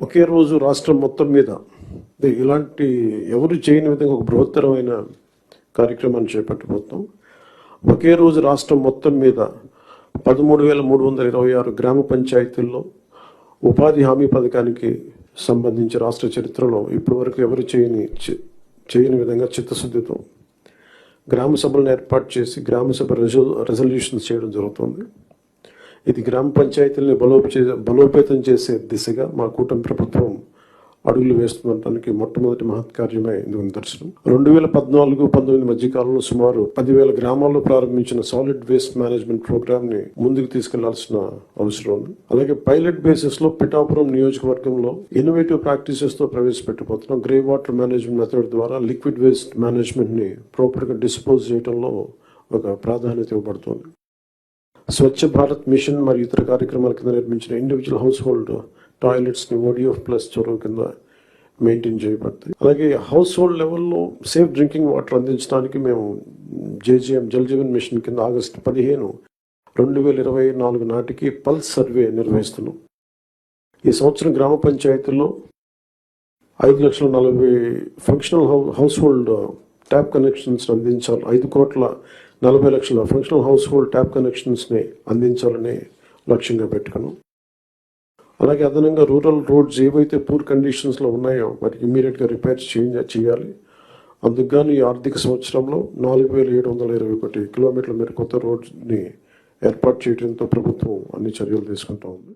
ఒకే రోజు రాష్ట్రం మొత్తం మీద ఇలాంటి ఎవరు చేయని విధంగా ఒక బృహత్తరమైన కార్యక్రమాన్ని చేపట్టబోతున్నాం. ఒకే రోజు రాష్ట్రం మొత్తం మీద 13,326 గ్రామ పంచాయతీల్లో ఉపాధి హామీ పథకానికి సంబంధించి రాష్ట్ర చరిత్రలో ఇప్పటివరకు ఎవరు చేయని విధంగా చిత్తశుద్ధితో గ్రామ సభలను ఏర్పాటు చేసి గ్రామ సభ రెజల్యూషన్స్ చేయడం జరుగుతుంది. ఇది గ్రామ పంచాయతీలని బలోపేతం చేసే దిశగా మా కూటమి ప్రభుత్వం అడుగులు వేస్తుండటానికి మొట్టమొదటి మహత్కార్యమే ఇందుకు నిదర్శనం. 2014-19 మధ్యకాలంలో సుమారు 10,000 గ్రామాల్లో ప్రారంభించిన సాలిడ్ వేస్ట్ మేనేజ్మెంట్ ప్రోగ్రామ్ ని ముందుకు తీసుకెళ్లాల్సిన అవసరం ఉంది. అలాగే పైలట్ బేసిస్ లో పిఠాపురం నియోజకవర్గంలో ఇన్నోవేటివ్ ప్రాక్టీసెస్ తో ప్రవేశపెట్టబోతున్నాం. గ్రే వాటర్ మేనేజ్మెంట్ మెథడ్ ద్వారా లిక్విడ్ వేస్ట్ మేనేజ్మెంట్ ని ప్రాపర్ గా డిస్పోజ్ చేయడంలో ఒక ప్రాధాన్యత ఇవ్వబడుతుంది. స్వచ్ఛ భారత్ మిషన్ మరియు ఇతర కార్యక్రమాల కింద నిర్మించిన ఇండివిజువల్ హౌస్ హోల్డ్ టాయిలెట్స్ని ODF+ చొరవ కింద మెయింటైన్ చేయబడతాయి. అలాగే హౌస్ హోల్డ్ లెవెల్లో సేఫ్ డ్రింకింగ్ వాటర్ అందించడానికి మేము JJM జల్ జీవన్ మిషన్ కింద ఆగస్టు 15, 2024 నాటికి పల్స్ సర్వే నిర్వహిస్తున్నాం. ఈ సంవత్సరం గ్రామ పంచాయతీల్లో 5,40,000 functional house hold tap connections అందించాలి. 5,40,00,000 ఫంక్షనల్ హౌస్ హోల్డ్ ట్యాప్ కనెక్షన్స్ని అందించాలని లక్ష్యంగా పెట్టుకున్నాం. అలాగే అదనంగా రూరల్ రోడ్స్ ఏవైతే పూర్ కండిషన్స్లో ఉన్నాయో వాటికి ఇమీడియట్గా రిపేర్ చేయాలి. అందుకు ఈ ఆర్థిక సంవత్సరంలో 4,721 కిలోమీటర్ల మేర కొత్త రోడ్స్ని ఏర్పాటు చేయడంతో ప్రభుత్వం అన్ని చర్యలు తీసుకుంటూ ఉంది.